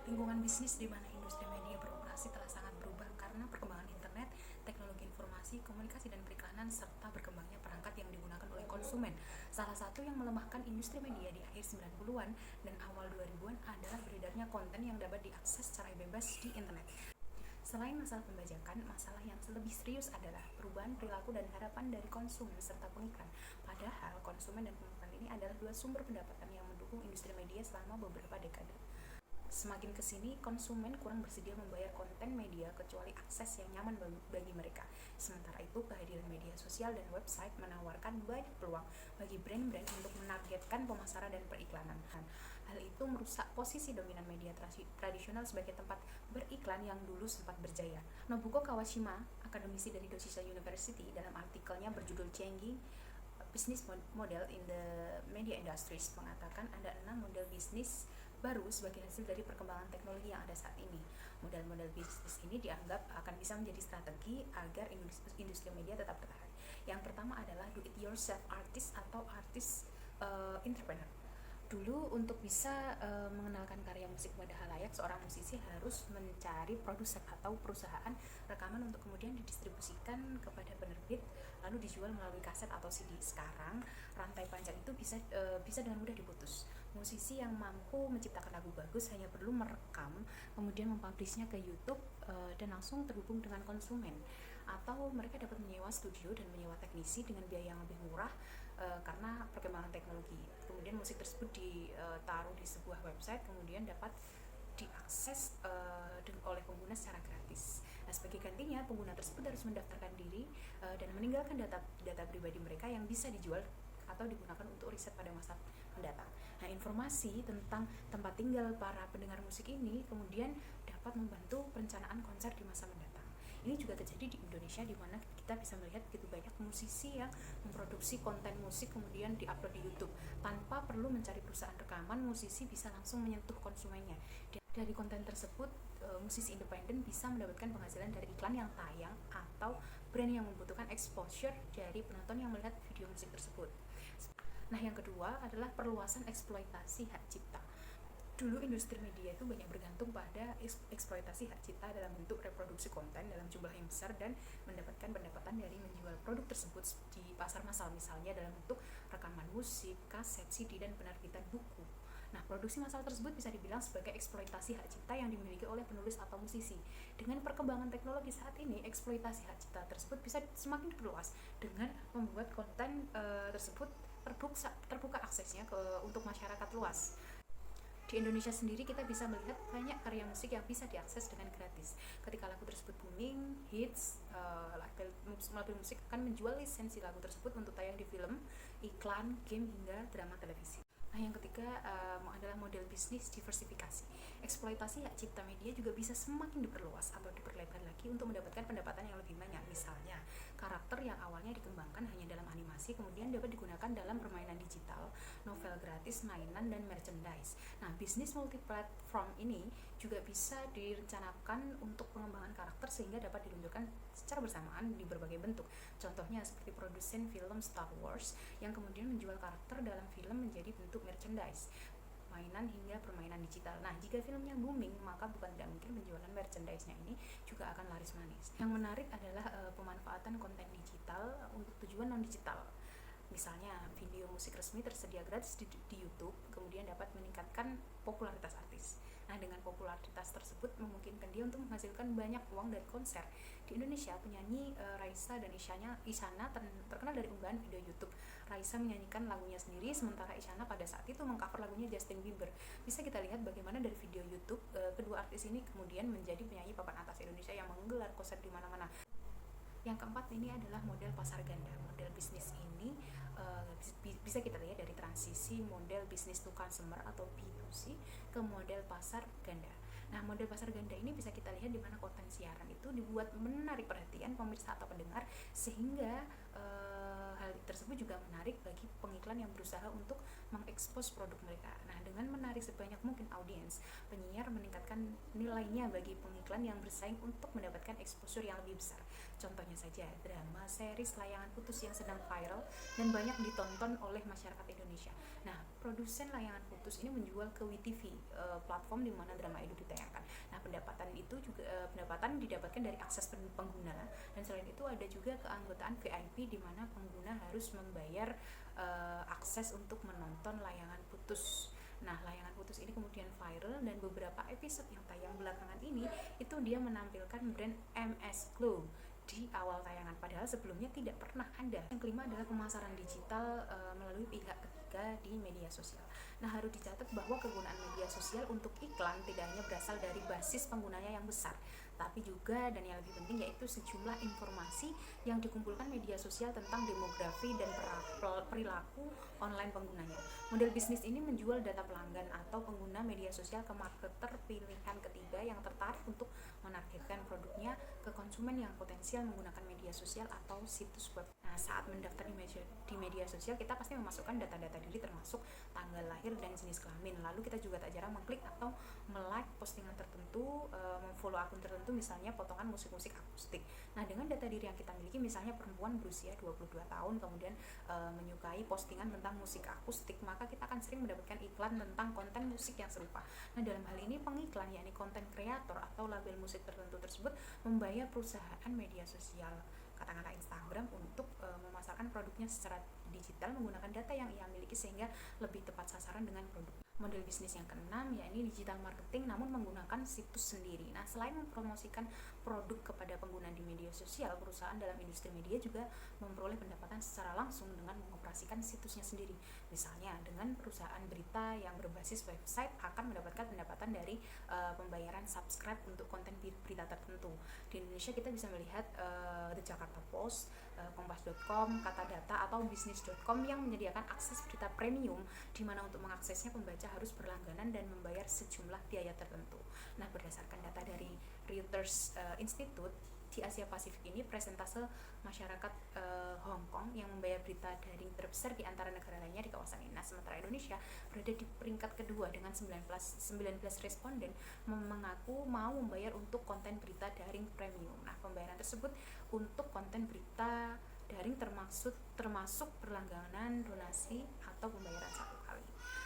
Lingkungan bisnis di mana industri media beroperasi telah sangat berubah karena perkembangan internet, teknologi informasi, komunikasi dan periklanan, serta berkembangnya perangkat yang digunakan oleh konsumen. Salah satu yang melemahkan industri media di akhir 90-an dan awal 2000-an adalah beredarnya konten yang dapat diakses secara bebas di internet. Selain masalah pembajakan, masalah yang lebih serius adalah perubahan perilaku dan harapan dari konsumen serta pengiklan. Padahal konsumen dan pengiklan ini adalah dua sumber pendapatan yang mendukung industri media selama beberapa dekade. Semakin kesini, konsumen kurang bersedia membayar konten media kecuali akses yang nyaman bagi mereka. Sementara itu, kehadiran media sosial dan website menawarkan banyak peluang bagi brand-brand untuk menargetkan pemasaran dan periklanan. Hal itu merusak posisi dominan media tradisional sebagai tempat beriklan yang dulu sempat berjaya. Nobuko Kawashima, akademisi dari Doshisha University, dalam artikelnya berjudul Changing Business Model in the Media Industries mengatakan ada 6 model bisnis baru sebagai hasil dari perkembangan teknologi yang ada saat ini. Model-model bisnis ini dianggap akan bisa menjadi strategi agar industri media tetap bertahan. Yang pertama adalah do-it-yourself artist atau artist entrepreneur. Dulu untuk bisa mengenalkan karya musik pada halayak, seorang musisi harus mencari produser atau perusahaan rekaman untuk kemudian didistribusikan kepada penerbit, lalu dijual melalui kaset atau CD. Sekarang rantai panjang itu bisa dengan mudah diputus. Musisi yang mampu menciptakan lagu bagus hanya perlu merekam, kemudian mempublishnya ke YouTube dan langsung terhubung dengan konsumen. Atau mereka dapat menyewa studio dan menyewa teknisi dengan biaya yang lebih murah karena perkembangan teknologi. Kemudian musik tersebut ditaruh di sebuah website, kemudian dapat diakses oleh pengguna secara gratis. Nah, sebagai gantinya pengguna tersebut harus mendaftarkan diri dan meninggalkan data pribadi mereka yang bisa dijual atau digunakan untuk riset pada masa mendatang. Nah, informasi tentang tempat tinggal para pendengar musik ini kemudian dapat membantu perencanaan konser di masa mendatang. Ini juga terjadi di Indonesia, di mana kita bisa melihat begitu banyak musisi yang memproduksi konten musik kemudian diupload di YouTube. Tanpa perlu mencari perusahaan rekaman, musisi bisa langsung menyentuh konsumennya. Dari konten tersebut, musisi independen bisa mendapatkan penghasilan dari iklan yang tayang atau brand yang membutuhkan exposure dari penonton yang melihat video musik tersebut. Nah, yang kedua adalah perluasan eksploitasi hak cipta. Dulu industri media itu banyak bergantung pada eksploitasi hak cipta dalam bentuk reproduksi konten dalam jumlah yang besar dan mendapatkan pendapatan dari menjual produk tersebut di pasar massal, misalnya dalam bentuk rekaman musik, kaset, CD, dan penerbitan buku. Nah, produksi massal tersebut bisa dibilang sebagai eksploitasi hak cipta yang dimiliki oleh penulis atau musisi. Dengan perkembangan teknologi saat ini, eksploitasi hak cipta tersebut bisa semakin diperluas dengan membuat konten tersebut terbuka aksesnya untuk masyarakat luas. Di Indonesia sendiri kita bisa melihat banyak karya musik yang bisa diakses dengan gratis. Ketika lagu tersebut booming, hits, label musik akan menjual lisensi lagu tersebut untuk tayang di film, iklan, game, hingga drama televisi. Nah, yang ketiga adalah model bisnis diversifikasi. Eksploitasi hak cipta media juga bisa semakin diperluas atau diperlebar lagi untuk mendapatkan pendapatan yang lebih banyak. Misalnya, karakter yang awalnya dikembangkan hanya dalam animasi kemudian dapat digunakan dalam permainan digital, novel gratis, mainan, dan merchandise. Nah, bisnis multiplatform ini juga bisa direncanakan untuk pengembangan karakter sehingga dapat diluncurkan secara bersamaan di berbagai bentuk. Contohnya seperti produsen film Star Wars yang kemudian menjual karakter dalam film menjadi bentuk merchandise, mainan, hingga permainan digital. Nah, jika filmnya booming, maka bukan tidak mungkin penjualan merchandise-nya ini juga akan laris manis. Yang menarik adalah pemanfaatan konten digital untuk tujuan non-digital. Misalnya, video musik resmi tersedia gratis di YouTube, kemudian dapat meningkatkan popularitas artis. Nah, dengan popularitas tersebut memungkinkan dia untuk menghasilkan banyak uang dari konser. Di Indonesia, penyanyi Raisa dan Isyana terkenal dari unggahan video YouTube. Raisa menyanyikan lagunya sendiri, sementara Isyana pada saat itu mengcover lagunya Justin Bieber. Bisa kita lihat bagaimana dari video YouTube, kedua artis ini kemudian menjadi penyanyi papan atas Indonesia yang menggelar konser di mana-mana. Yang keempat ini adalah model pasar ganda. Model bisnis ini bisa kita lihat dari transisi model bisnis to consumer atau B2C ke model pasar ganda. Nah, model pasar ganda ini bisa kita lihat di mana konten siaran itu dibuat menarik perhatian pemirsa atau pendengar sehingga hal tersebut juga menarik bagi pengiklan yang berusaha untuk mengekspos produk mereka. Nah, dengan menarik sebanyak mungkin audiens, penyiar benar-benar meningkatkan nilainya bagi pengiklan yang bersaing untuk mendapatkan exposure yang lebih besar. Contohnya saja drama series layangan putus yang sedang viral dan banyak ditonton oleh masyarakat Indonesia. Nah, produsen layangan putus ini menjual ke WeTV, platform di mana drama itu ditayangkan. Nah, pendapatan didapatkan dari akses pengguna, dan selain itu ada juga keanggotaan VIP di mana pengguna harus membayar akses untuk menonton layangan putus. Nah, layangan putus ini kemudian viral dan beberapa episode yang tayang belakangan ini itu dia menampilkan brand MS Glow di awal tayangan, padahal sebelumnya tidak pernah ada. Yang kelima adalah pemasaran digital melalui pihak ketiga di media sosial. Nah, harus dicatat bahwa kegunaan media sosial untuk iklan tidak hanya berasal dari basis penggunanya yang besar, tapi juga dan yang lebih penting yaitu sejumlah informasi yang dikumpulkan media sosial tentang demografi dan perilaku online penggunanya. Model bisnis ini menjual data pelanggan atau pengguna media sosial ke marketer pilihan ketiga yang tertarik untuk menargetkan produknya ke konsumen yang potensial menggunakan media sosial atau situs web. Nah, saat mendaftar di media sosial, kita pasti memasukkan data-data diri termasuk tanggal lahir dan jenis kelamin. Lalu kita juga tak jarang mengklik atau like postingan tertentu, memfollow akun tertentu, misalnya potongan musik-musik akustik. Nah, dengan data diri yang kita miliki, misalnya perempuan berusia 22 tahun kemudian menyukai postingan tentang musik akustik, maka kita akan sering mendapatkan iklan tentang konten musik yang serupa. Nah, dalam hal ini pengiklan, yakni konten kreator atau label musik tertentu tersebut membayar perusahaan media sosial, katakanlah Instagram, untuk memasarkan produknya secara digital menggunakan data yang ia miliki sehingga lebih tepat sasaran dengan produk. Model bisnis yang keenam yakni digital marketing namun menggunakan situs sendiri. Nah, selain mempromosikan produk kepada pengguna di media sosial, perusahaan dalam industri media juga memperoleh pendapatan secara langsung dengan mengoperasikan situsnya sendiri. Misalnya, dengan perusahaan berita yang berbasis website akan mendapatkan pendapatan dari pembayaran subscribe untuk konten berita tertentu. Di Indonesia kita bisa melihat The Jakarta Post, Kompas.com, Katadata atau Bisnis.com yang menyediakan akses berita premium, di mana untuk mengaksesnya pembaca harus berlangganan dan membayar sejumlah biaya tertentu. Nah, berdasarkan data dari Reuters Institute, di Asia Pasifik ini presentase masyarakat Hong Kong yang membayar berita daring terbesar di antara negara lainnya di kawasan ini. Nah, sementara Indonesia berada di peringkat kedua dengan 19 responden mengaku mau membayar untuk konten berita daring premium. Nah, pembayaran tersebut untuk konten berita daring termasuk berlangganan, donasi, atau pembayaran